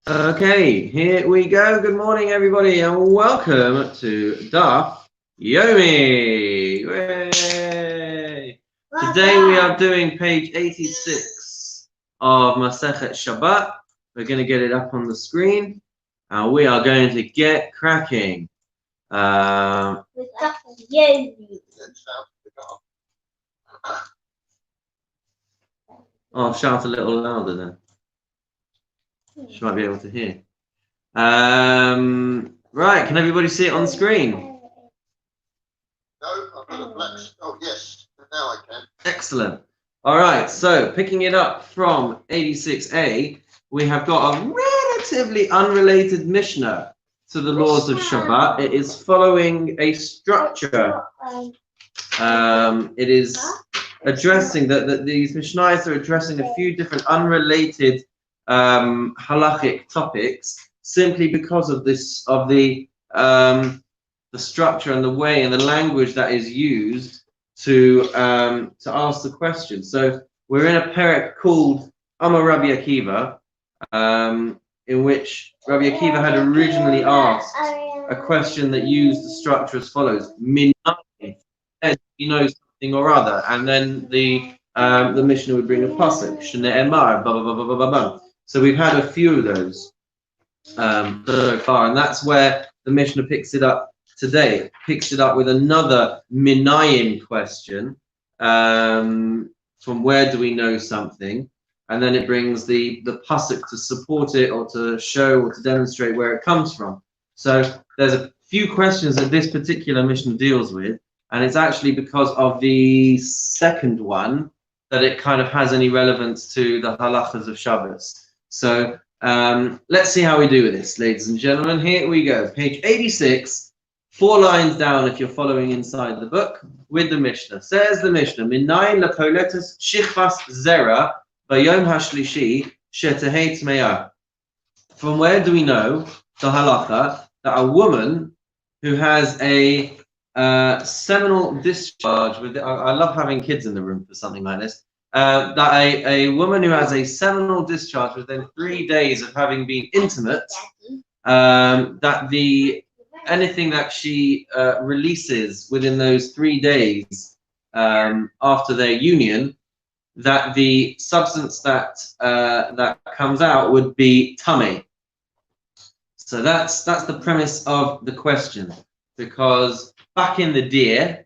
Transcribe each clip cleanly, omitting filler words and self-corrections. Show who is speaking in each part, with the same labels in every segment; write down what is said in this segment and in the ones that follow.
Speaker 1: Okay, here we go. Good morning, everybody, and welcome to Daf Yomi. Hooray! Today we are doing page 86 of Masechet Shabbat. We're going to get it up on the screen, and we are going to get cracking.
Speaker 2: Daf Yomi.
Speaker 1: I'll shout a little louder then. She might be able to hear. Right, can everybody see it on the screen?
Speaker 3: No, I've got a black. Oh, yes, now I can.
Speaker 1: Excellent. All right, so picking it up from 86a, we have got a relatively unrelated Mishnah to the laws of Shabbat. It is following a structure. It is addressing that these Mishnayos are addressing a few different unrelated halachic topics, simply because of this, of the structure and the way and the language that is used to ask the question. So we're in a perek called Amar Rabbi Akiva, in which Rabbi Akiva had originally asked a question that used the structure as follows: Minai, you know something or other, and then the Mishnah would bring a pasuk, Shne'emar, blah blah blah blah blah blah. So we've had a few of those so far, and that's where the Mishnah picks it up today. It picks it up with another Minayim question, from where do we know something, and then it brings the pasuk to support it, or to show or to demonstrate where it comes from. So there's a few questions that this particular Mishnah deals with, and it's actually because of the second one that it kind of has any relevance to the halachas of Shabbos. So let's see how we do with this, ladies and gentlemen. Here we go, page 86, 4 lines down if you're following inside the book with the Mishnah. Says the Mishnah, Minayin lakoletus shichvas zera bayom hashlishi shetehei tmeya. From where do we know the halacha that a woman who has a seminal discharge with, I love having kids in the room for something like this, that a woman who has a seminal discharge within 3 days of having been intimate, that anything that she releases within those 3 days after their union, that the substance that comes out would be tamei. So that's the premise of the question, because back in the day,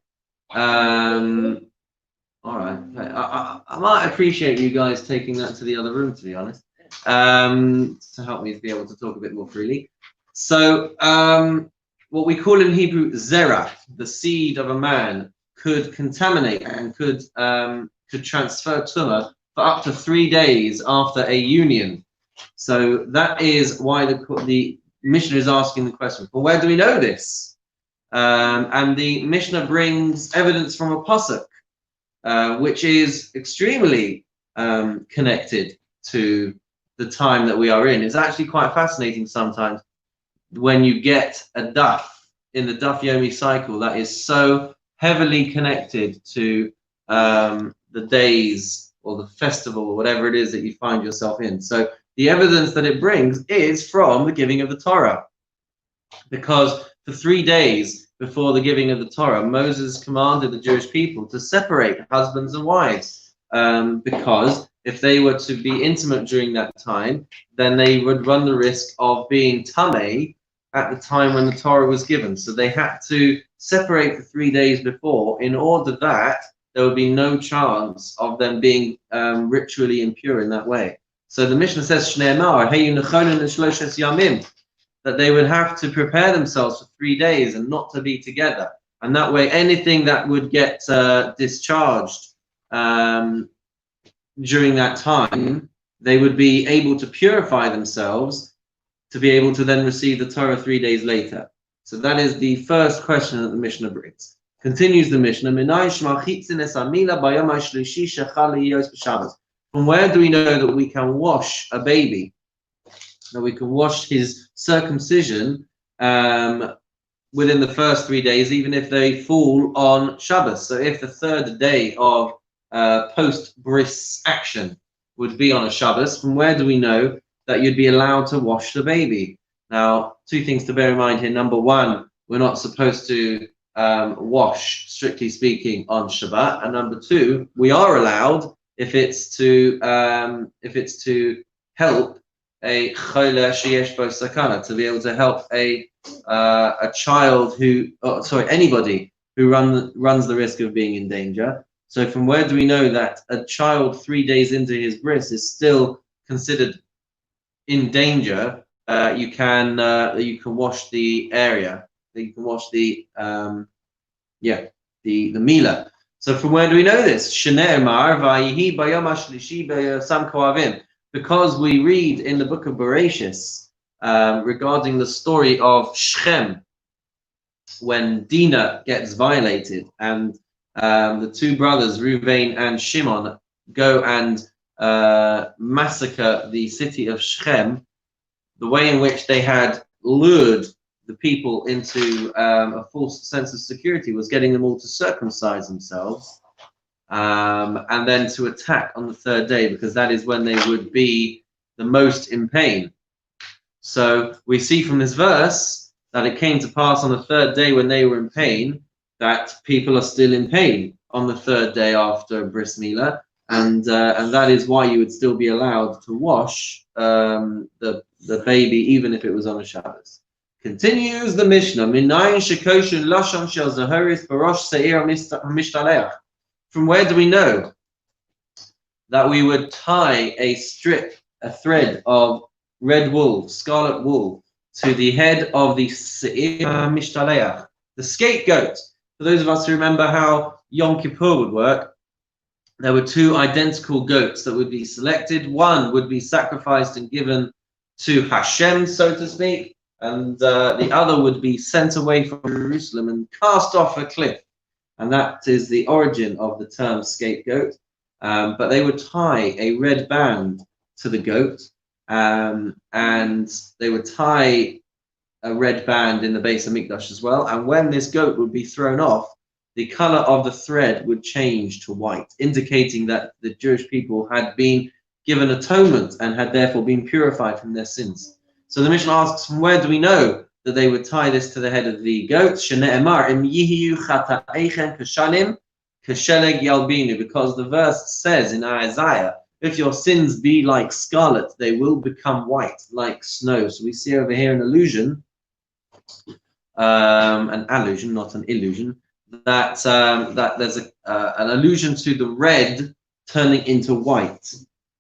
Speaker 1: all right, I might appreciate you guys taking that to the other room, to be honest, to help me to be able to talk a bit more freely. So what we call in Hebrew zerach, the seed of a man, could contaminate and could transfer tumah for up to 3 days after a union. So that is why the Mishnah is asking the question, well, where do we know this? And the Mishnah brings evidence from a pasuk, which is extremely connected to the time that we are in. It's actually quite fascinating sometimes when you get a daf in the Daf Yomi cycle that is so heavily connected to the days or the festival or whatever it is that you find yourself in. So the evidence that it brings is from the giving of the Torah, because for 3 days before the giving of the Torah, Moses commanded the Jewish people to separate husbands and wives, because if they were to be intimate during that time, then they would run the risk of being tamei at the time when the Torah was given. So they had to separate for 3 days before, in order that there would be no chance of them being ritually impure in that way. So the Mishnah says, Shne'emar, heyu nechonin l'shloshes yamim, that they would have to prepare themselves for 3 days and not to be together. And that way, anything that would get discharged during that time, they would be able to purify themselves to be able to then receive the Torah 3 days later. So that is the first question that the Mishnah brings. Continues the Mishnah, from where do we know that we can wash a baby, that we can wash his circumcision within the first 3 days, even if they fall on Shabbos? So if the 3rd day of post-bris action would be on a Shabbos, from where do we know that you'd be allowed to wash the baby. Now, two things to bear in mind here. Number one, we're not supposed to wash, strictly speaking, on Shabbat, and number two, we are allowed if it's to help a chole sheyesh bo sakana, to be able to help a child who, anybody who runs the risk of being in danger. So from where do we know that a child 3 days into his bris is still considered in danger? You can wash the area. You can wash the mila. So from where do we know this? Shne'emar vayihi bayom hashlishi b'yasam koavim. Because we read in the book of Bereshis regarding the story of Shechem, when Dinah gets violated and the two brothers, Reuven and Shimon, go and massacre the city of Shechem, the way in which they had lured the people into a false sense of security was getting them all to circumcise themselves and then to attack on the third day, because that is when they would be the most in pain. So we see from this verse that it came to pass on the third day when they were in pain, that people are still in pain on the third day after bris milah, and that is why you would still be allowed to wash the baby even if it was on a Shabbos. Continues the Mishnah. Minayin shekoshin lashon shel zaharis barosh seir mishtaleach. From where do we know that we would tie a thread of red wool, scarlet wool, to the head of the seir mishtaleach, the scapegoat? For those of us who remember how Yom Kippur would work, there were two identical goats that would be selected. One would be sacrificed and given to Hashem, so to speak, and the other would be sent away from Jerusalem and cast off a cliff. And that is the origin of the term scapegoat. But they would tie a red band to the goat, and they would tie a red band in the base of Mikdash as well. And when this goat would be thrown off, the color of the thread would change to white, indicating that the Jewish people had been given atonement and had therefore been purified from their sins. So the Mishnah asks, from where do we know that they would tie this to the head of the goat? Shne'emar im yihiyu chata'eichem kashalim kasheleg yalbinu, because the verse says in Isaiah, if your sins be like scarlet, they will become white like snow. So we see over here an allusion, not an illusion, that there's an allusion to the red turning into white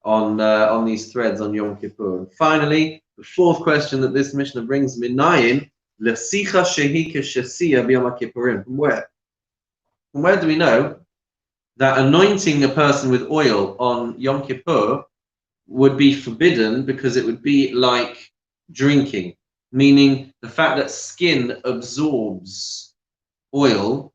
Speaker 1: on these threads on Yom Kippur. And finally, the fourth question that this Mishnah brings, Minayin lesicha shehi keshesiya b'Yom Kippurim. From where? From where do we know that anointing a person with oil on Yom Kippur would be forbidden, because it would be like drinking, meaning the fact that skin absorbs oil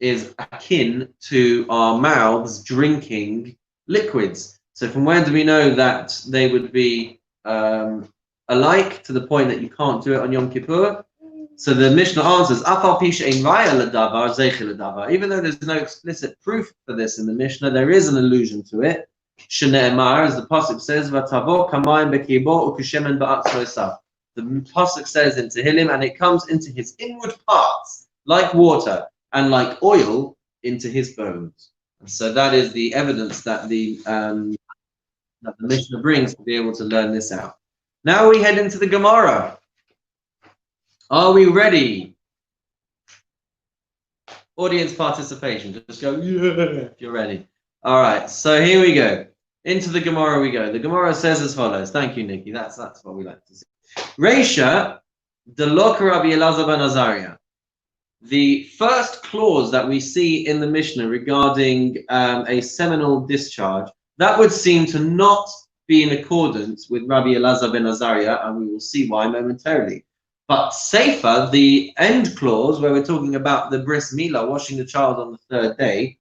Speaker 1: is akin to our mouths drinking liquids. So from where do we know that they would be alike, to the point that you can't do it on Yom Kippur? So the Mishnah answers, even though there's no explicit proof for this in the Mishnah, there is an allusion to it. Shne'emar, as the pasuk says, the pasuk says in Tehillim, and it comes into his inward parts like water, and like oil into his bones. And so that is the evidence that the Mishnah brings to be able to learn this out. Now we head into the Gemara. Are we ready? Audience participation. Just go, yeah, if you're ready. All right, so here we go. Into the Gemara we go. The Gemara says as follows. Thank you, Nikki. That's what we like to see. Reisha, Delok Rabbi Elazar ben Azariah. The first clause that we see in the Mishnah regarding a seminal discharge, that would seem to not be in accordance with Rabbi Elazar ben Azariah, and we will see why momentarily. But Seifa, the end clause, where we're talking about the bris milah, washing the child on the third day,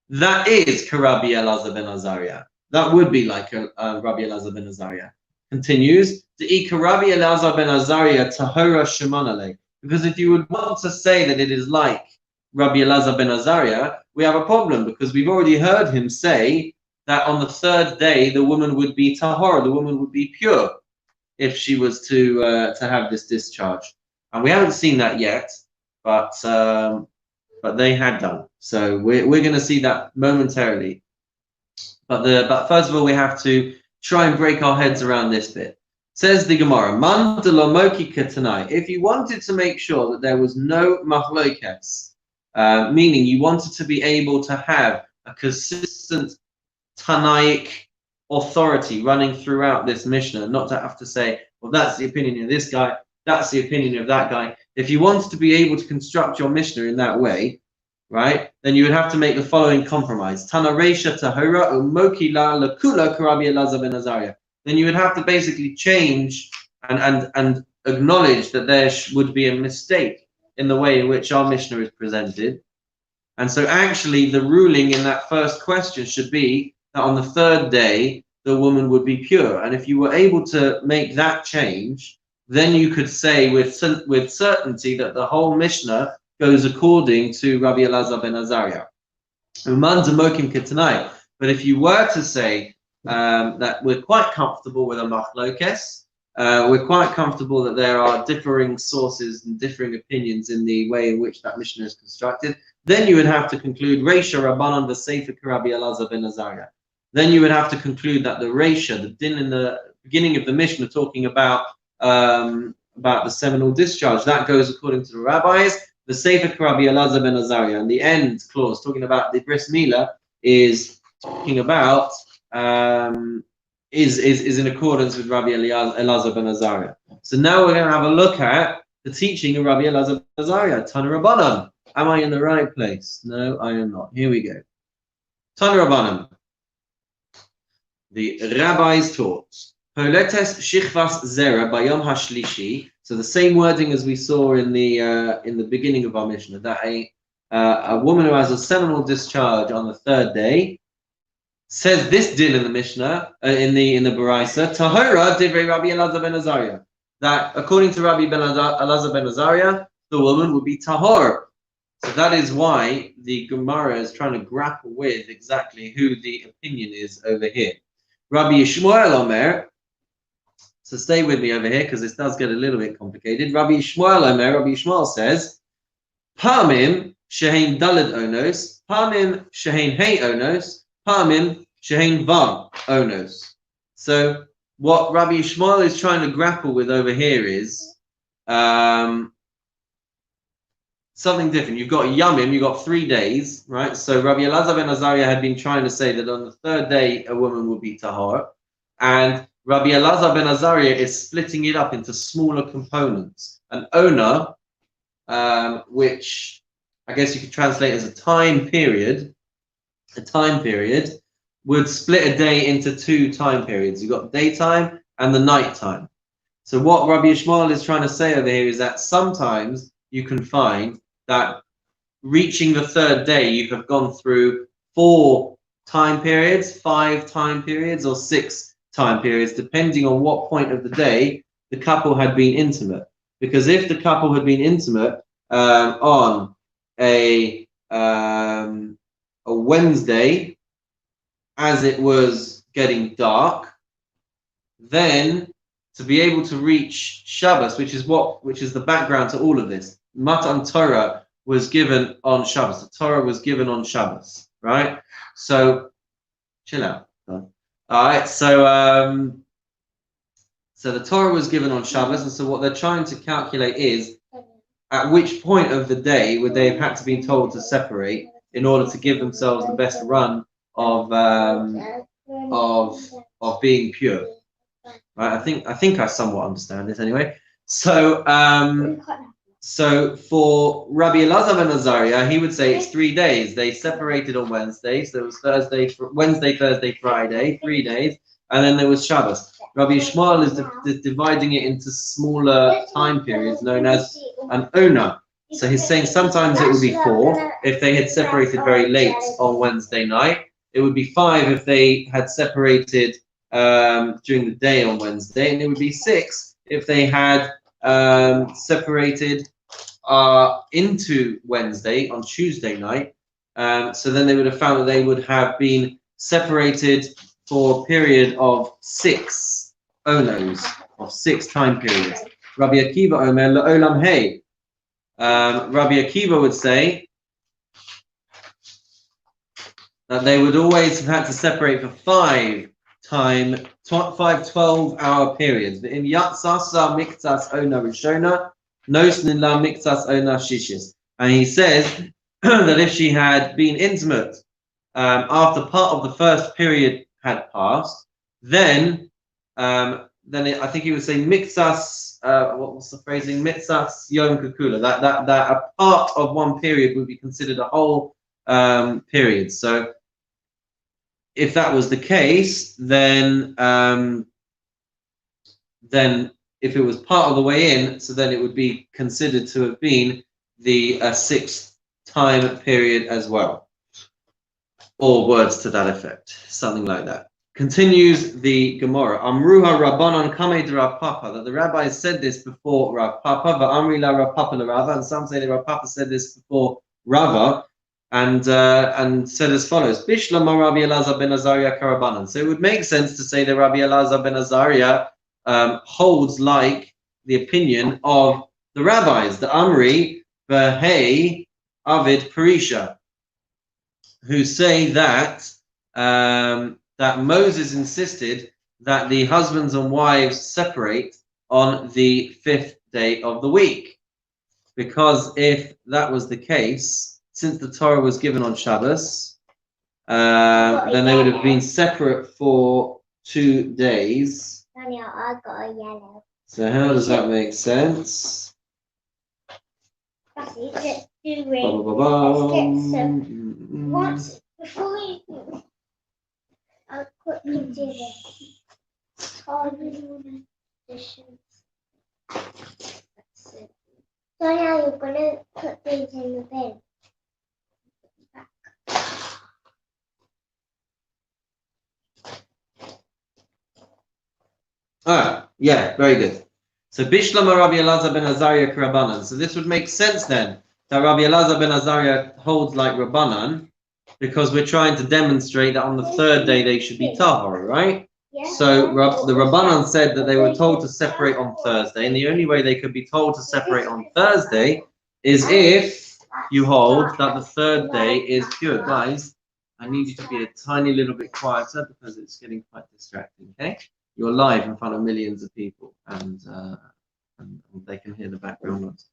Speaker 1: that is Rabbi Elazar ben Azariah. That would be like Rabbi Elazar ben Azariah. Continues, Rabbi Elazar ben Azariah tahora shemanale. Because if you would want to say that it is like Rabbi Elazar ben Azariah, we have a problem, because we've already heard him say that on the third day the woman would be tahora, the woman would be pure. if she was to have this discharge. And we haven't seen that yet, but they had done. So we're going to see that momentarily. But first of all, we have to try and break our heads around this bit. Says the Gemara, Man de lo mokika tonight. If you wanted to make sure that there was no machlokes, meaning you wanted to be able to have a consistent Tanaic authority running throughout this Mishnah, not to have to say, well, that's the opinion of this guy, that's the opinion of that guy. If you wanted to be able to construct your Mishnah in that way, right, then you would have to make the following compromise. Tana Reisha Tahora Umoki La Lakula Karabi Elazar ben Azariah. Then you would have to basically change and acknowledge that there would be a mistake in the way in which our Mishnah is presented. And so actually the ruling in that first question should be that on the third day, the woman would be pure. And if you were able to make that change, then you could say with certainty that the whole Mishnah goes according to Rabbi Elazar ben Azariah. But if you were to say that we're quite comfortable with a machlokes, we're quite comfortable that there are differing sources and differing opinions in the way in which that Mishnah is constructed, then you would have to conclude Reisha Rabbanan v'Sefer Rabbi Elazar ben Azariah. Then you would have to conclude that the Reisha, the din in the beginning of the Mishnah, talking about the seminal discharge, that goes according to the rabbis. The Sefer Rabbi Elazar ben Azariah, and the end clause talking about the bris milah is talking about is in accordance with Rabbi Elazar ben Azariah. So now we're going to have a look at the teaching of Rabbi Elazar ben Azariah. Tana Rabbanan. Am I in the right place? No, I am not. Here we go. Tana Rabbanan. The rabbis taught. Poletes shichvas zera bayom hashlishi. So the same wording as we saw in the beginning of our Mishnah, that a woman who has a seminal discharge on the third day says this din in the Mishnah in the Baraisa, Tahora divrei Rabbi Elazar ben Azariah, that according to Rabbi Elazar ben Azariah, the woman would be tahor. So that is why the Gemara is trying to grapple with exactly who the opinion is over here. Rabbi Yishmael Omer. So stay with me over here because this does get a little bit complicated. Rabbi Yishmael Omer, Rabbi Yishmael says, Pamim shehein daled onos, Pamim shehein hey onos, Pamim shehein vav onos. So what Rabbi Yishmael is trying to grapple with over here is something different. You've got Yamim, you've got 3 days, right? So Rabbi Elazar ben Azariah had been trying to say that on the third day a woman would be tahor, and Rabbi Elazar ben Azariah is splitting it up into smaller components. An ona, which I guess you could translate as a time period, would split a day into 2 time periods. You've got daytime and the nighttime. So what Rabbi Yishmael is trying to say over here is that sometimes you can find that reaching the third day, you have gone through 4 time periods, 5 time periods, or 6 time periods, depending on what point of the day the couple had been intimate. Because if the couple had been intimate on a Wednesday, as it was getting dark, then to be able to reach Shabbos, which is the background to all of this, Matan Torah was given on Shabbos. The Torah was given on Shabbos, right? So chill out. All right, so the Torah was given on Shabbos, and so what they're trying to calculate is at which point of the day would they have had to be told to separate in order to give themselves the best run of being pure. Right? I think I somewhat understand this anyway. So for Rabbi Elazar ben Azariah, he would say it's 3 days. They separated on Wednesday, so there was Wednesday, Thursday, Friday, 3 days, and then there was Shabbos. Rabbi Yishmael is dividing it into smaller time periods known as an ona. So he's saying sometimes it would be 4 if they had separated very late on Wednesday night. It would be 5 if they had separated during the day on Wednesday, and it would be 6 if they had separated into Wednesday on Tuesday night. So then they would have found that they would have been separated for a period of 6 onos, of 6 time periods. Rabbi Akiva Omer La'olam Hey. Rabbi Akiva would say that they would always have had to separate for 5 12-hour periods. In Yatsasa Miktas Ona Rishona, Nosnila Miktas Ona Shishis. And he says that if she had been intimate after part of the first period had passed, then I think he would say Miktas, what was the phrasing? Miktas Yom Kukula. That a part of one period would be considered a whole period. So if that was the case, then if it was part of the way in, so then it would be considered to have been the 6th time period as well, or words to that effect, something like that. Continues the Gemara. Amruha Rabbanan Kamei de Rav Papa, that the rabbis said this before Rav Papa, Amri la Rav Papa la Rava, and some say that Rav Papa said this before Rava, and said as follows: Bishlama Rabbi Elazar ben Azariah Karabanan. So it would make sense to say that Rabbi Elazar ben Azariah holds like the opinion of the rabbis, the Amri V'hei Avid Parisha, who say that that Moses insisted that the husbands and wives separate on the 5th day of the week, because if that was the case, since the Torah was given on Shabbos, then they would have been separate for 2 days.
Speaker 2: Daniel, I got a yellow.
Speaker 1: So how does that make sense?
Speaker 2: Let's do it.
Speaker 1: Ba, ba, ba,
Speaker 2: Let's get
Speaker 1: ba.
Speaker 2: some. What? Before you do, I'll quickly do this. Dishes. That's it. So now you're gonna put these in the bin.
Speaker 1: Yeah, very good. So Bishlama Rabbi Elazar ben Azariah Karabanan. So this would make sense then that Rabbi Elazar ben Azariah holds like Rabbanan, because we're trying to demonstrate that on the 3rd day they should be tahor, right?
Speaker 2: Yeah.
Speaker 1: So the Rabbanan said that they were told to separate on Thursday, and the only way they could be told to separate on Thursday is if you hold that the 3rd day is pure. Guys, I need you to be a tiny little bit quieter because it's getting quite distracting, okay? You're live in front of millions of people, and they can hear the background noise.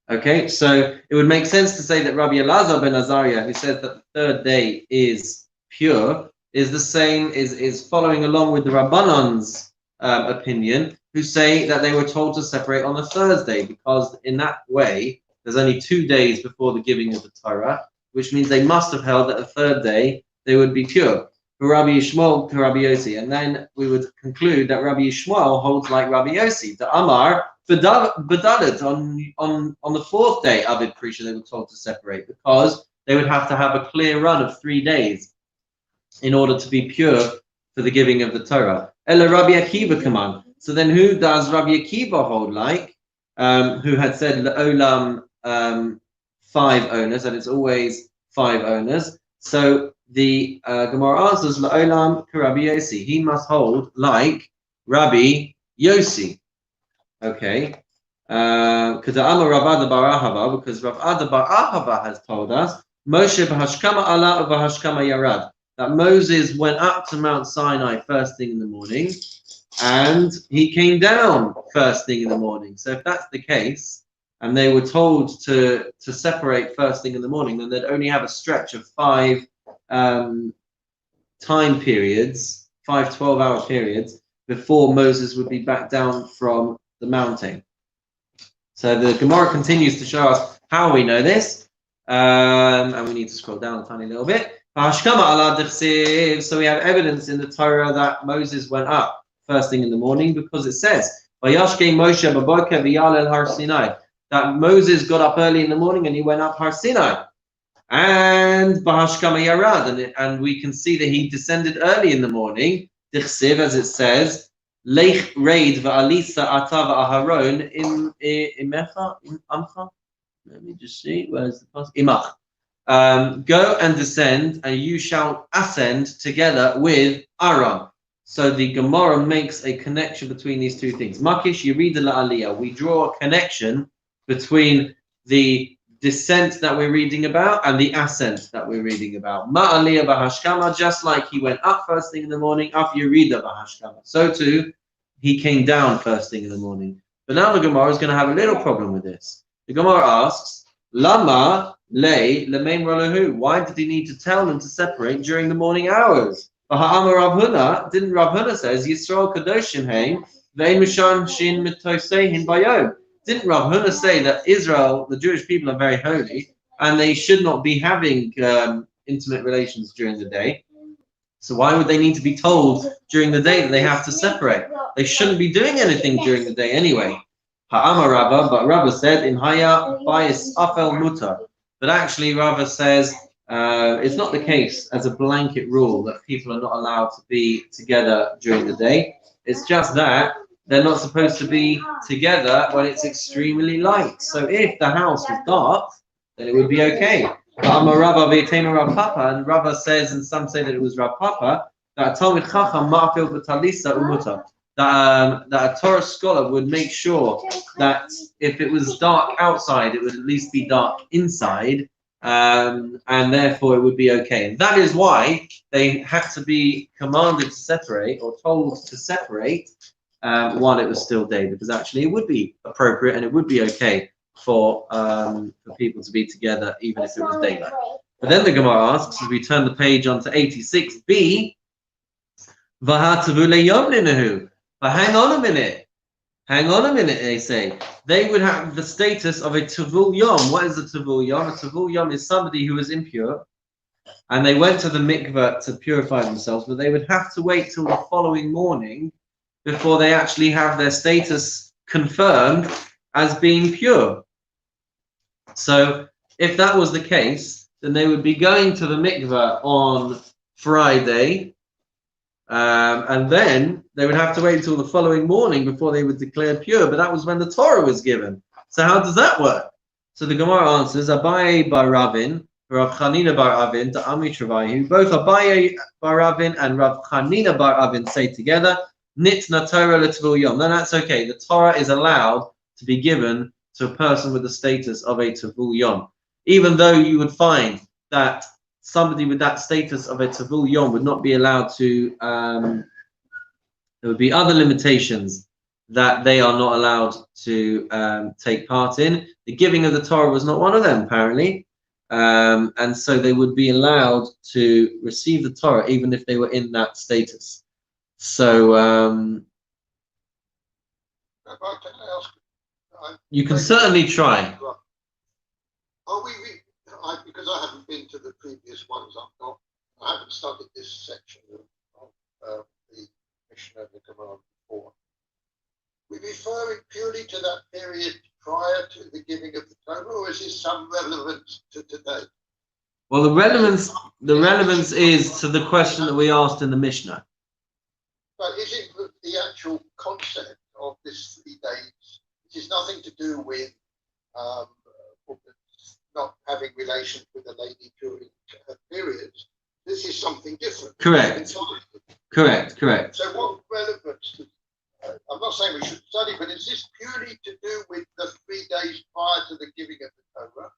Speaker 1: Okay, so it would make sense to say that Rabbi Elazar ben Azariah, who says that the 3rd day is pure, is the same, is following along with the Rabbanan's opinion, who say that they were told to separate on a Thursday, because in that way, there's only 2 days before the giving of the Torah, which means they must have held that the 3rd day they would be pure. For Rabbi Yishmael to Rabbi Yossi, and then we would conclude that Rabbi Yishmael holds like Rabbi Yossi. The Amar B'dalet on the 4th day, Avid Prisha, they were told to separate, because they would have to have a clear run of 3 days in order to be pure for the giving of the Torah. Ella Rabbi Akiva command. So then who does Rabbi Akiva hold like? Who had said La'olam 5 owners, and it's always 5 owners. So the Gemara answers La'olam Rabbi Yossi. He must hold like Rabbi Yossi. Okay. Because Rav Ada bar Ahava, because Rav Ada bar Ahava has told us Moshe b'hashkama ala v'hashkama yarad, that Moses went up to Mount Sinai first thing in the morning, and he came down first thing in the morning. So if that's the case, and they were told to separate first thing in the morning, then they'd only have a stretch of 5 time periods, 5 12-hour periods, before Moses would be back down from the mountain. So the Gemara continues to show us how we know this, and we need to scroll down a tiny little bit. So we have evidence in the Torah that Moses went up first thing in the morning, because it says that Moses got up early in the morning and he went up Har Sinai. And Bahashkama Yarad, and we can see that he descended early in the morning. Dichsiv, as it says, Leich Reid va'alisa atav aharon imecha amcha. Let me just see, where's the post? Imach. Go and descend, and you shall ascend together with Aaron. So the Gemara makes a connection between these two things. Makish Yerida la'aliyah. We draw a connection between the descent that we're reading about and the ascent that we're reading about. Ma'aliyah b'hashkama, just like he went up first thing in the morning, up Yerida b'hashkama. So too, he came down first thing in the morning. But now the Gemara is going to have a little problem with this. The Gemara asks, Lama lei lemein rolahu. Why did he need to tell them to separate during the morning hours? Didn't Rav Huna says Yisrael Kadoshim Haim Vein Mishan Shin Mitosehin Bayom? Didn't Rav Huna say that Israel, the Jewish people, are very holy and they should not be having intimate relations during the day? So why would they need to be told during the day that they have to separate? They shouldn't be doing anything during the day anyway. Ha'amar Rabba, but Rabba said in Haya Bayis Afel Mutar. But actually Rabba says it's not the case as a blanket rule that people are not allowed to be together during the day. It's just that they're not supposed to be together when it's extremely light. So if the house was dark, then it would be okay. But Rav Papa, and Rabba says, and some say that it was Rav Papa, that a Talmid Chacham ma'afil b'talisa umuta, that a Torah scholar would make sure that if it was dark outside, it would at least be dark inside. And therefore it would be okay. And that is why they had to be commanded to separate or told to separate while it was still day, because actually it would be appropriate and it would be okay for people to be together even if it was daylight. But then the Gemara asks, as we turn the page onto 86b, but hang on a minute. Hang on a minute, they say. They would have the status of a Tavul Yom. What is a Tavul Yom? A Tavul Yom is somebody who is impure, and they went to the mikveh to purify themselves, but they would have to wait till the following morning before they actually have their status confirmed as being pure. So if that was the case, then they would be going to the mikveh on Friday, and then they would have to wait until the following morning before they were declared pure. But that was when the Torah was given. So how does that work? So the Gemara answers, Abaye bar Ravin, Rav Chanina bar Avin, to Ami Travayu. Both Abaye bar Ravin and Rav Chanina bar Avin say together, Nitna Torah l'Tvul Yom. No, that's okay. The Torah is allowed to be given to a person with the status of a Tvul Yom. Even though you would find that somebody with that status of a Tvul Yom would not be allowed to, there would be other limitations that they are not allowed to take part in. The giving of the Torah was not one of them, apparently. And so they would be allowed to receive the Torah even if they were in that status. So you can certainly try.
Speaker 3: Because I haven't been to the previous ones, I haven't studied this section of the Mishnah of the Gemara before. We're referring purely to that period prior to the giving of the Torah, or is this some relevance to today?
Speaker 1: Well, the relevance is to the question that we asked in the Mishnah.
Speaker 3: But is it the actual concept of this 3 days? It has nothing to do with not having relations with a lady during her periods. This is something different.
Speaker 1: Correct. Correct.
Speaker 3: So what relevance to, I'm not saying we should study, but is this purely to do with the 3 days prior to the giving of the Torah?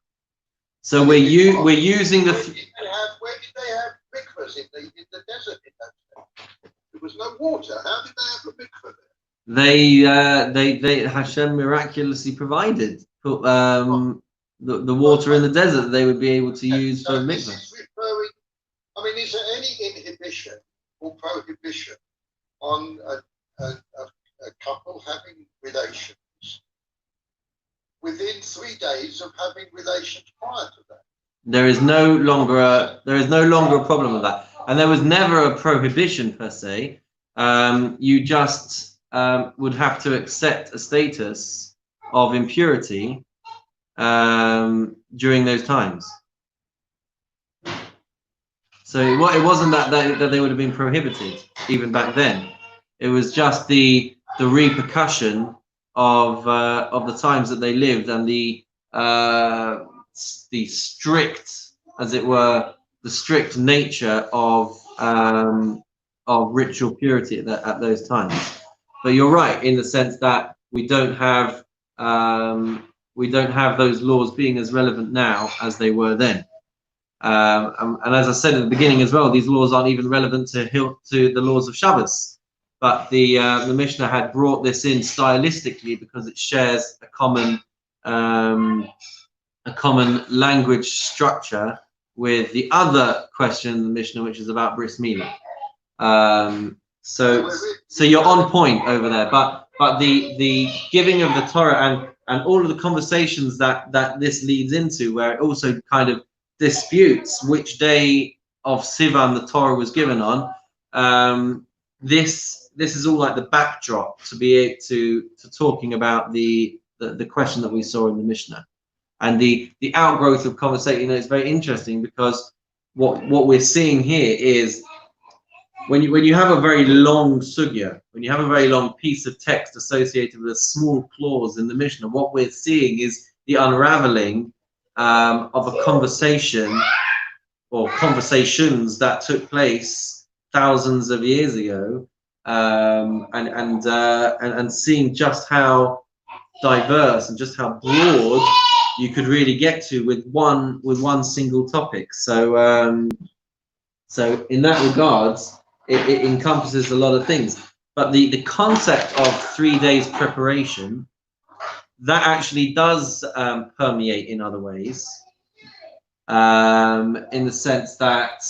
Speaker 1: So we're using the.
Speaker 3: Where did they have mikvahs in the desert in that time? There was no water. How did they have a mikvah there?
Speaker 1: They Hashem miraculously provided the water in the desert that they would be able to use for mikvah.
Speaker 3: Is there any inhibition or prohibition on a couple having relations within 3 days of having relations prior to that?
Speaker 1: There is no longer a problem with that, and there was never a prohibition per se. You just would have to accept a status of impurity during those times. So it wasn't that they would have been prohibited even back then. It was just the repercussion of the times that they lived and the strict, as it were, the strict nature of of ritual purity at those times. But you're right in the sense that we don't have those laws being as relevant now as they were then. And as I said at the beginning as well, these laws aren't even relevant to the laws of Shabbos. But the Mishnah had brought this in stylistically because it shares a common language structure with the other question in the Mishnah, which is about bris milah. So you're on point over there. But the giving of the Torah and all of the conversations that this leads into, where it also kind of disputes which day of Sivan the Torah was given on. This is all like the backdrop to be to talking about the question that we saw in the Mishnah, and the outgrowth of conversation. It's very interesting because what we're seeing here is when you have a very long sugya, when you have a very long piece of text associated with a small clause in the Mishnah, what we're seeing is the unraveling of a conversation or conversations that took place thousands of years ago, and seeing just how diverse and just how broad you could really get to with one single topic. So in that regards, it encompasses a lot of things. But the concept of 3 days preparation, that actually does permeate in other ways, in the sense that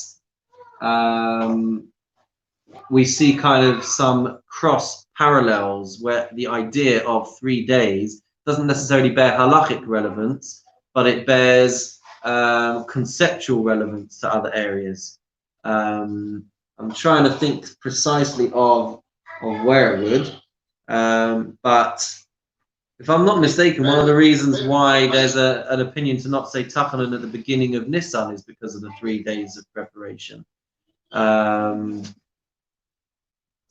Speaker 1: we see kind of some cross parallels where the idea of 3 days doesn't necessarily bear halachic relevance, but it bears conceptual relevance to other areas. I'm trying to think precisely of where it would, but if I'm not mistaken, one of the reasons why there's an opinion to not say Tachanan at the beginning of Nisan is because of the 3 days of preparation.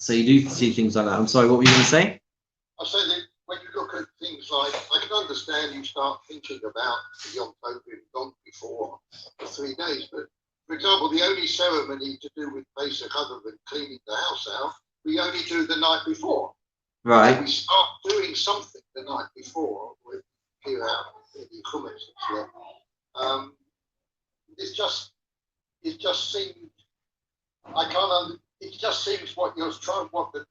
Speaker 1: So you do see things like that. I'm sorry, what were you going to say?
Speaker 3: I say that when you look at things like, I can understand you start thinking about the Yom Tov gone before the 3 days, but for example, the only ceremony to do with Pesach other than cleaning the house out, we only do the night before.
Speaker 1: Right.
Speaker 3: We start doing something the night before with clear out the Chumash and stuff. It just seems, it just seems what the Torah, what the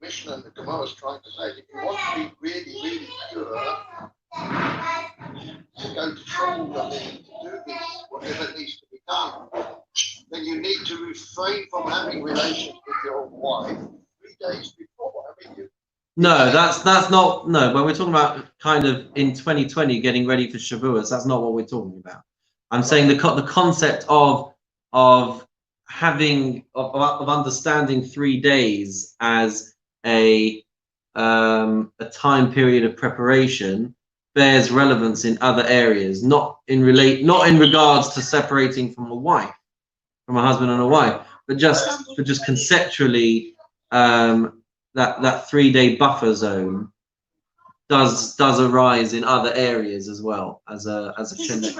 Speaker 3: Mishnah and the Gemara is trying to say. If you want to be really, really pure, to go to trouble and then to do this, whatever needs to be done, then you need to refrain from having relations with your wife 3 days before.
Speaker 1: No, that's not. No, when we're talking about kind of in 2020 getting ready for Shavuos, that's not what we're talking about. I'm saying the concept of understanding 3 days as a time period of preparation bears relevance in other areas, not in regards to separating from a husband and a wife, but just conceptually, that 3 day buffer zone does arise in other areas as well as a connection.
Speaker 4: There is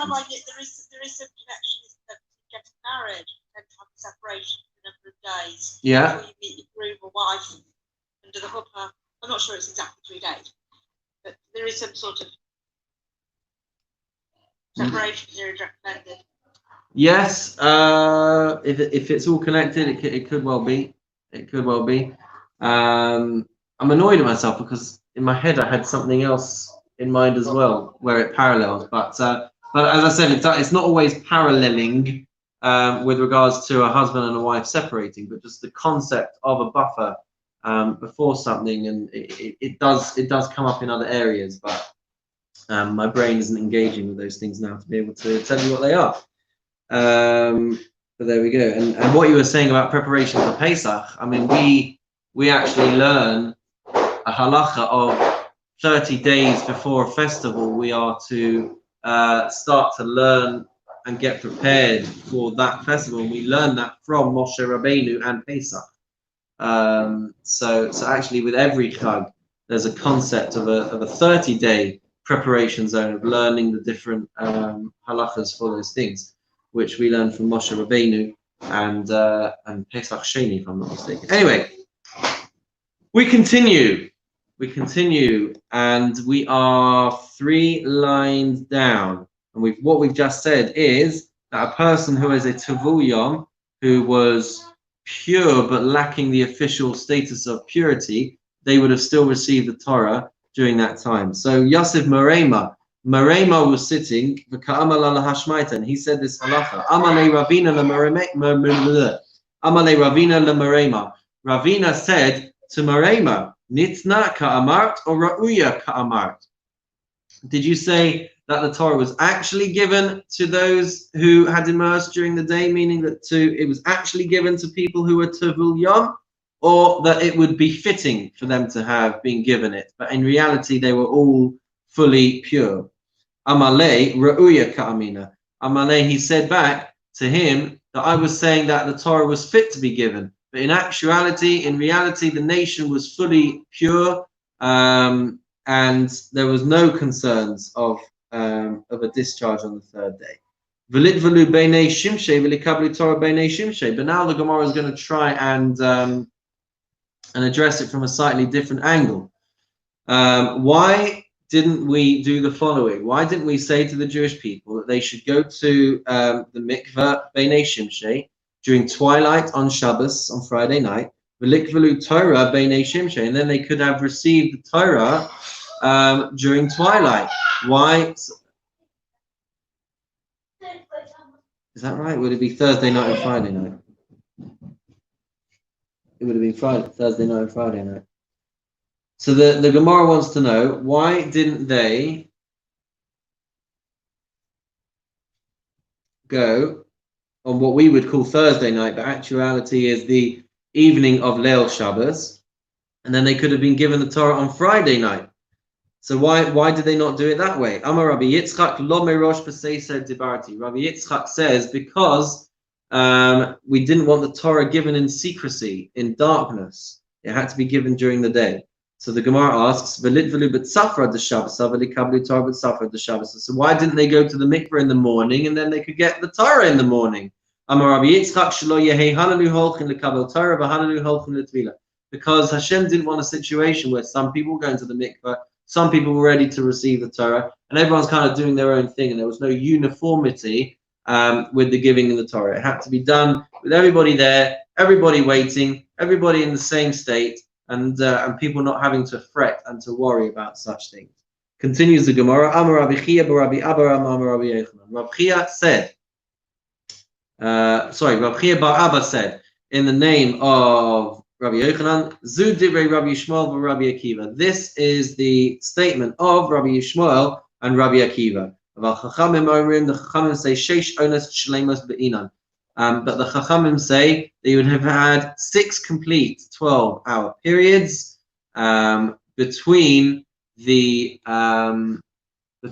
Speaker 4: some connections that get married and have a separation for a number of days.
Speaker 1: Yeah.
Speaker 4: Before you meet your groom or wife under the huppah. I'm not sure it's exactly 3 days, but there is some sort of separation period recommended.
Speaker 1: Yes, if it's all connected, it could well be. It could well be. I'm annoyed at myself because in my head I had something else in mind as well, where it parallels. But as I said, it's not always paralleling with regards to a husband and a wife separating, but just the concept of a buffer before something, and it does come up in other areas. But my brain isn't engaging with those things now to be able to tell you what they are. But there we go. And what you were saying about preparation for Pesach, I mean, we actually learn a halacha of 30 days before a festival. We are to start to learn and get prepared for that festival. We learn that from Moshe Rabbeinu and Pesach. So actually, with every chag, there's a concept of a 30-day preparation zone of learning the different halachas for those things, which we learn from Moshe Rabbeinu and Pesach Sheni, if I'm not mistaken. Anyway, we continue. And we are 3 lines down. And what we've just said is that a person who is a Tavul Yom, who was pure but lacking the official status of purity, they would have still received the Torah during that time. So Yosef Marema was sitting, and he said this halacha. Amale Ravina Marema. Ravina said to Marema, Nitna ka'amart or ra'uya ka'amart? Did you say that the Torah was actually given to those who had immersed during the day, meaning that it was actually given to people who were Tavul Yom, or that it would be fitting for them to have been given it? But in reality, they were all fully pure. Amalei ra'uya ka'amina. Amalei, he said back to him that I was saying that the Torah was fit to be given. But in reality, the nation was fully pure, and there was no concerns of a discharge on the 3rd day. But now the Gemara is going to try and address it from a slightly different angle. Why didn't we do the following? Why didn't we say to the Jewish people that they should go to the mikveh b'nei shimshei during twilight on Shabbos, on Friday night, v'likvelu Torah b'nei shimshei, and then they could have received the Torah during twilight? Why? Is that right? Would it be Thursday night and Friday night? It would have been Thursday night and Friday night. So the Gemara wants to know, why didn't they go on what we would call Thursday night, but actuality is the evening of Leil Shabbos, and then they could have been given the Torah on Friday night? So why did they not do it that way? Amar Rabbi Yitzchak lo merosh b'seiser dibarti. Rabbi Yitzchak says, because we didn't want the Torah given in secrecy, in darkness. It had to be given during the day. So the Gemara asks, so why didn't they go to the mikveh in the morning and then they could get the Torah in the morning? Because Hashem didn't want a situation where some people were going to the mikveh, some people were ready to receive the Torah, and everyone's kind of doing their own thing, and there was no uniformity with the giving of the Torah. It had to be done with everybody there, everybody waiting, everybody in the same state, and people not having to fret and to worry about such things. Continues the Gemara. Amar Rabbi Chia b'Rabbi Abba Amar Rabbi Yochanan. Rabbi Chia said, Rabbi Chia bar Abba said, in the name of Rabbi Yochanan, Zu divrei Rabbi Yishmael v'Rabbi Akiva. This is the statement of Rabbi Yishmael and Rabbi Akiva. The Chachamim say sheish onas shleimus be'inan. But the Chachamim say that you would have had 6 complete 12-hour periods between the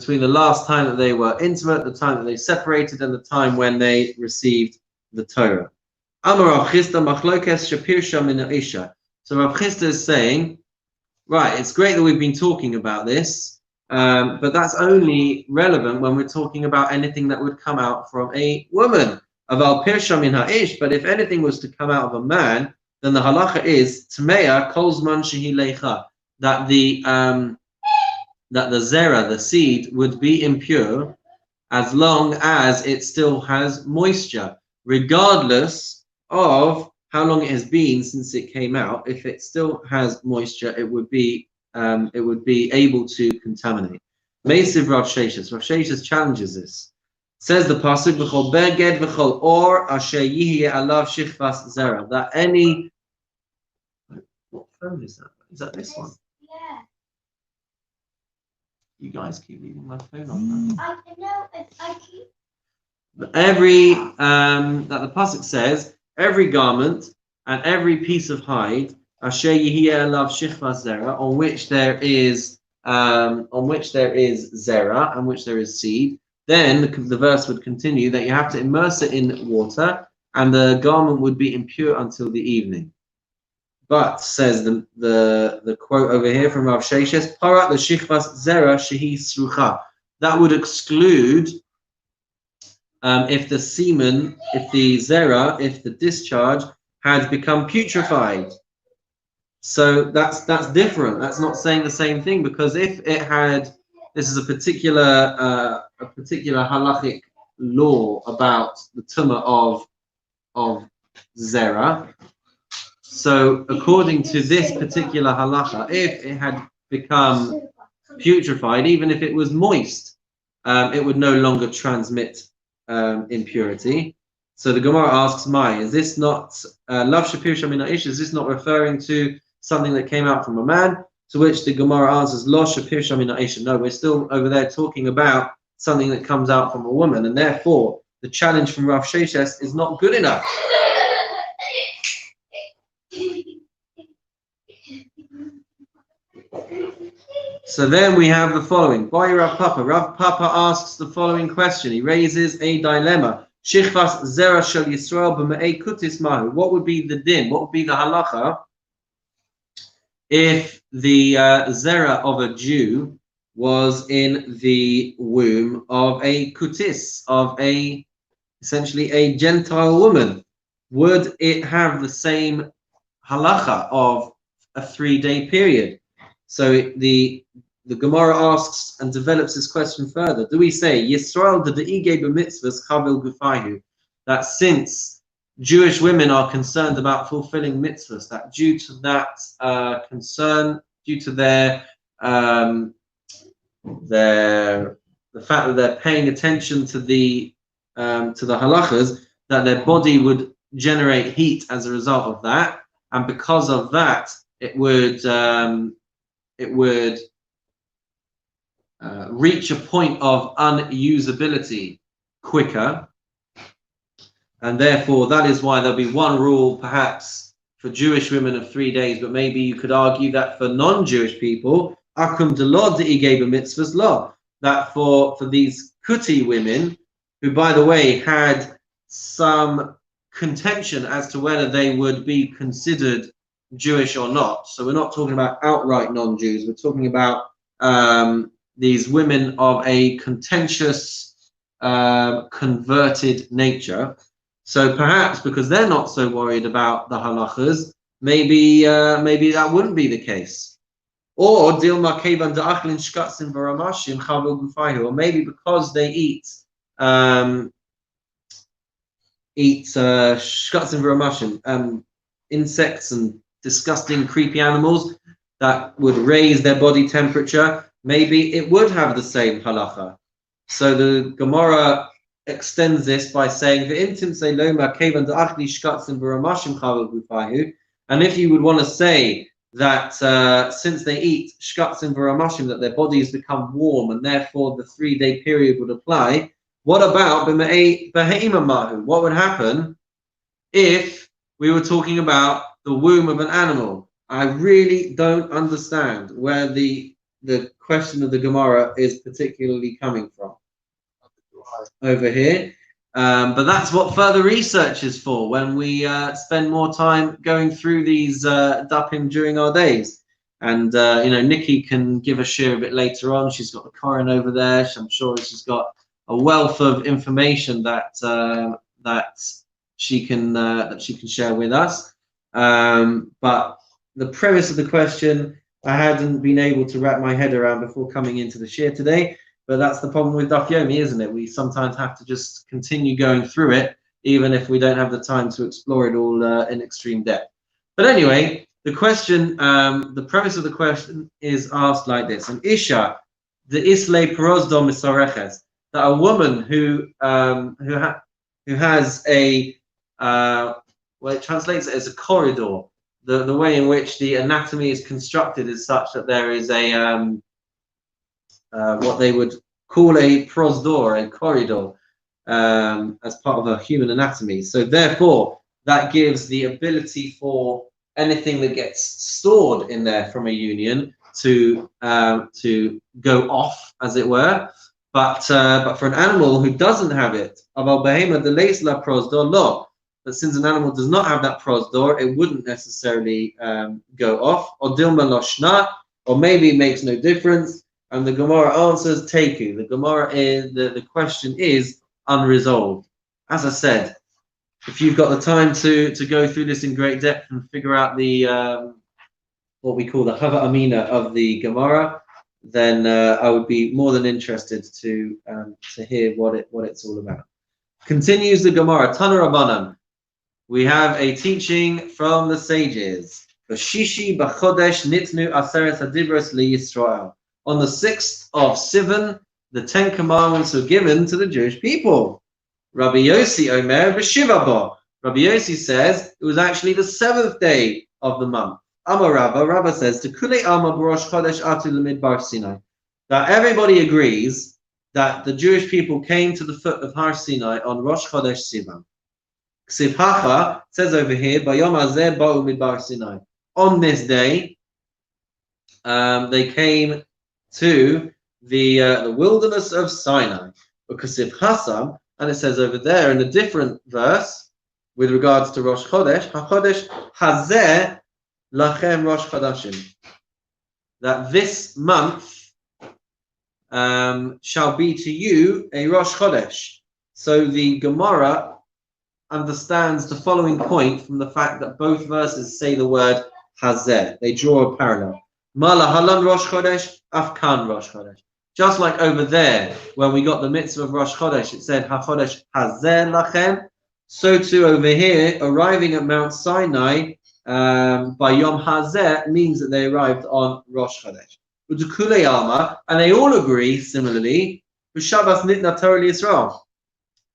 Speaker 1: last time that they were intimate, the time that they separated, and the time when they received the Torah. Amar Rav Chisda machlokes shapirsha min ha'isha. So Rav Chisda is saying, right, it's great that we've been talking about this, but that's only relevant when we're talking about anything that would come out from a woman. Aval pirsha min ha'ish, but if anything was to come out of a man, then the halacha is tmeya kol zman shehi leicha, that the zera, the seed, would be impure as long as it still has moisture, regardless of how long it has been since it came out. If it still has moisture, it would be able to contaminate. Meisiv Rav Sheshis challenges this. Says the pasuk, "V'chol beged v'chol or asher yihye alav shichvas zera." That any, what phone is that? Is that this one?
Speaker 2: Yeah.
Speaker 1: You guys keep leaving my phone on.
Speaker 2: I know. I keep.
Speaker 1: Every that the pasuk says, every garment and every piece of hide, asher yihye alav shichvas zera, on which there is zera, on which there is seed. Then the verse would continue that you have to immerse it in water, and the garment would be impure until the evening. But says the quote over here from Rav Sheshes, "Parat l'shichvas zera shehi srucha." That would exclude if the semen, if the zera, if the discharge had become putrefied. So that's different. That's not saying the same thing, because if it had, this is a particular halachic law about the tumah of zera. So according to this particular halacha, if it had become putrefied, even if it was moist, it would no longer transmit impurity. So the Gemara asks, "Mai, is this not lav shapir shamina ish? Is this not referring to something that came out from a man?" To which the Gemara answers, "Lo shapir shamina ish." No, we're still over there talking about something that comes out from a woman, and therefore the challenge from Rav Sheshes is not good enough. So then we have the following. Boy Rav Papa. Rav Papa asks the following question. He raises a dilemma. Shichvas zera shel Yisrael b'me'ei kutis mahu. What would be the din? What would be the halacha if the zera of a Jew was in the womb of a kutis, of essentially a Gentile woman? Would it have the same halacha of a 3-day period? So the Gemara asks and develops this question further. Do we say Yisrael de'ige b'mitzvahs chavel gufayu, that since Jewish women are concerned about fulfilling mitzvahs, that due to that concern, due to the fact that they're paying attention to the halachas, that their body would generate heat as a result of that, and because of that, it would reach a point of unusability quicker, and therefore that is why there'll be one rule perhaps for Jewish women of 3 days, but maybe you could argue that for non-Jewish people, akum delod de'igei b'mitzvahs law, that for these kuti women, who by the way had some contention as to whether they would be considered Jewish or not. So we're not talking about outright non-Jews, we're talking about these women of a contentious, converted nature. So perhaps because they're not so worried about the halachas, maybe that wouldn't be the case. Or dilma kevan da'achlin shkatzim v'ramashim chavel gufayhu, or maybe because they eat shkatzim v'ramashim, insects and disgusting, creepy animals that would raise their body temperature, maybe it would have the same halacha. So the Gemara extends this by saying, and if you would want to say that since they eat shkatzim v'ramashim, that their bodies become warm and therefore the 3-day period would apply, what about b'me'ei mahu? What would happen if we were talking about the womb of an animal? I really don't understand where the question of the Gemara is particularly coming from over here. But that's what further research is for, when we spend more time going through these dapim during our days. And Nikki can give a share a bit later on. She's got the Koran over there. I'm sure she's got a wealth of information that she can share with us. But the premise of the question I hadn't been able to wrap my head around before coming into the share today. But that's the problem with Daf Yomi, isn't it? We sometimes have to just continue going through it, even if we don't have the time to explore it all in extreme depth. But anyway, the question, the premise of the question is asked like this: An isha, the isle perosdo misareches, that a woman who has a well, it translates it as a corridor. The way in which the anatomy is constructed is such that there is a what they would call a prosdor, a corridor, as part of a human anatomy. So therefore, that gives the ability for anything that gets stored in there from a union to go off, as it were. But for an animal who doesn't have it, but since an animal does not have that prosdor, it wouldn't necessarily go off. Or dilma loshna, or maybe it makes no difference. And the Gemara answers, Teku. The Gemara is the question is, unresolved. As I said, if you've got the time to go through this in great depth and figure out the what we call the Hava Amina of the Gemara, then I would be more than interested to hear what it's all about. Continues the Gemara, Tana Rabbanan. We have a teaching from the sages. Shishi b'chodesh nitnu aseret hadibros liYisrael. On the 6th of Sivan, the 10 commandments were given to the Jewish people. Rabbi Yossi Omer b'shiva bo. Rabbi Yossi says it was actually the 7th day of the month. Amar Rabba says to Kulei Amar b'Rosh Chodesh atu l'midbar Sinai. That everybody agrees that the Jewish people came to the foot of Har Sinai on Rosh Chodesh Sivan. Ksiv Hacha says over here, Bayom Hazeh ba'u midbar Sinai. On this day, they came to the wilderness of Sinai. Ksiv Hasam, and it says over there in a different verse with regards to Rosh Chodesh, HaChodesh Hazeh Lachem Rosh Chodashim. That this month shall be to you a Rosh Chodesh. So the Gemara understands the following point from the fact that both verses say the word Hazeh. They draw a parallel. Mala Halan Rosh Chodesh, Afkan Rosh Chodesh. Just like over there, when we got the mitzvah of Rosh Chodesh, it said HaChodesh Hazeh Lachem. So too over here, arriving at Mount Sinai by Yom Hazeh means that they arrived on Rosh Chodesh. And they all agree similarly. Shabbat nitna Torah Yisrael.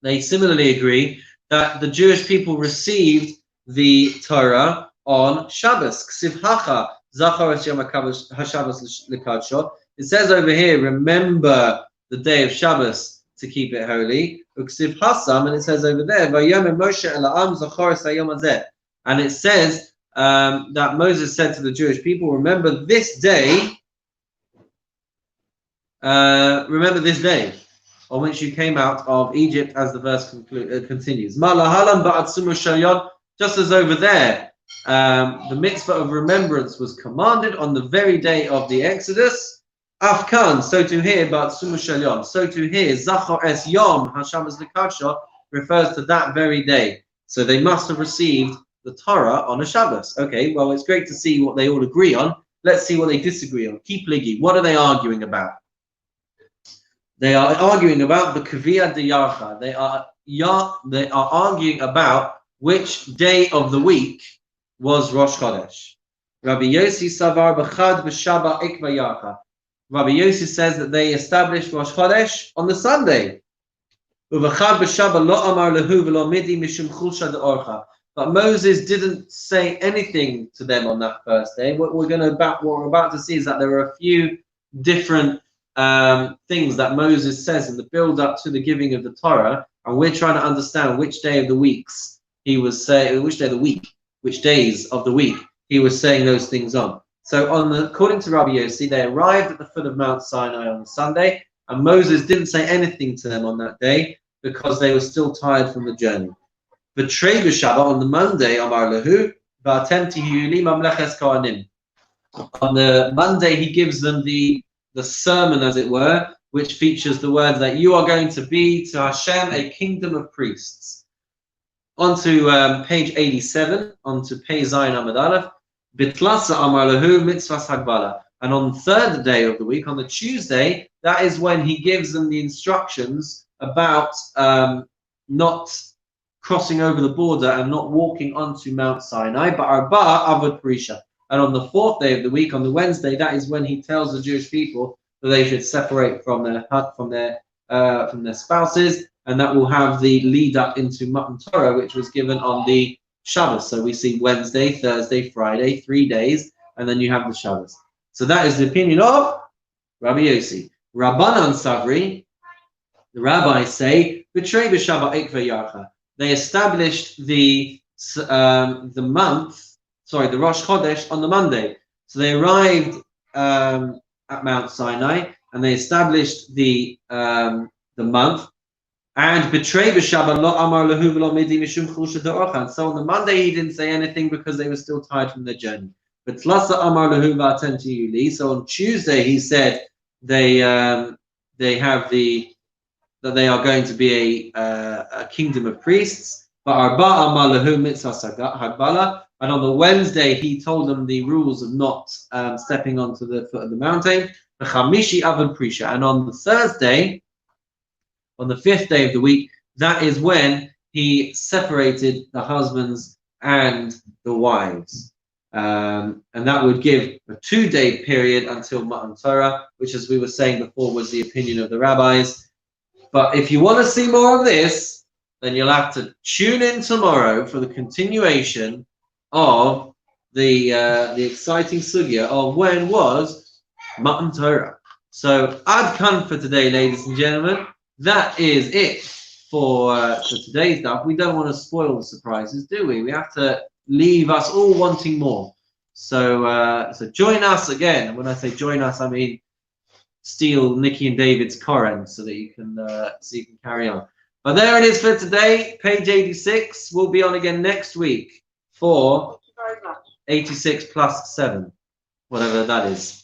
Speaker 1: They similarly agree that the Jewish people received the Torah on Shabbos. Ksiv Hacha Zachar es Yom HaShabbos L'Kadsho. It says over here, remember the day of Shabbos to keep it holy. Uksiv Hasam, and it says over there, Vayom Moshe el Ha'am Zachar es Hayom Hazeh. And it says that Moses said to the Jewish people, remember this day on which you came out of Egypt, as the verse continues. Just as over there, the mitzvah of remembrance was commanded on the very day of the Exodus. Afkan, so to here, Ba'atsumu Shalom, so to here, Zachar es Yom HaShabbos L'Kadsho refers to that very day. So they must have received the Torah on a Shabbos. Okay, well, it's great to see what they all agree on. Let's see what they disagree on. Keep Ligi. What are they arguing about? They are arguing about the Kaviyah de Yarcha. They are arguing about which day of the week was Rosh Chodesh. Rabbi Yossi Savar B'chad B'Shabbat Ikva Yarcha. Rabbi Yossi says that they established Rosh Chodesh on the Sunday. Uv'chad B'Shabbat Lo Amar Lehu V'Lo Midi Mishum Chulsha De'orcha. But Moses didn't say anything to them on that first day. What we're about to see is that there are a few different things that Moses says in the build-up to the giving of the Torah, and we're trying to understand which day of the weeks he was saying, which days of the week he was saying those things on. So according to Rabbi Yossi, they arrived at the foot of Mount Sinai on Sunday, and Moses didn't say anything to them on that day because they were still tired from the journey. But Trei B'Shabbat on the Monday, Amar Lahu, V'atem tihu li mamleches kohanim. On the Monday, he gives them the sermon, as it were, which features the words that you are going to be to Hashem a kingdom of priests. Onto page 87, onto Pei Zayin Amud Aleph, Bitlasa Amar Lahu Mitzvahs Hagbala. And on the third day of the week, on the Tuesday, that is when he gives them the instructions about not crossing over the border and not walking onto Mount Sinai, but Arba'a Avod Parisha. And on the fourth day of the week, on the Wednesday, that is when he tells the Jewish people that they should separate from their spouses, and that will have the lead up into Matan Torah, which was given on the Shabbos. So we see Wednesday, Thursday, Friday, 3 days, and then you have the Shabbos. So that is the opinion of Rabbi Yossi. Rabbanan Savri, the rabbis say, B'trei b'Shabbat Ikva Yarcha. They established the Rosh Chodesh on the Monday. So they arrived at Mount Sinai and they established the month. And B'trei b'Shabbat Lo Amar Lehu V'Lo Midi Mishum Chulsha De'orcha. And so on the Monday he didn't say anything because they were still tired from their journey. But Tlasa Amar Lehu V'atem tihu li. So on Tuesday he said they have the that they are going to be a kingdom of priests. But Arba'a Malahu Mitzvah Hagbala, and on the Wednesday he told them the rules of not stepping onto the foot of the mountain. The Chamishi Avan Prisha, and on the Thursday, on the 5th day of the week, that is when he separated the husbands and the wives. And that would give a 2-day period until Matan Torah, which, as we were saying before, was the opinion of the rabbis. But if you want to see more of this, then you'll have to tune in tomorrow for the continuation of the exciting sugya of when was Matan Torah. So, ad kan for today, ladies and gentlemen. That is it for today's daf. We don't want to spoil the surprises, do we? We have to leave us all wanting more. So join us again. When I say join us, I mean steal Nikki and David's Koran so that you can carry on. But there it is for today. Page 86. We'll be on again next week for 86 plus 7, whatever that is.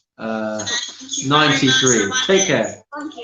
Speaker 1: 93. Take care.
Speaker 4: Thank you.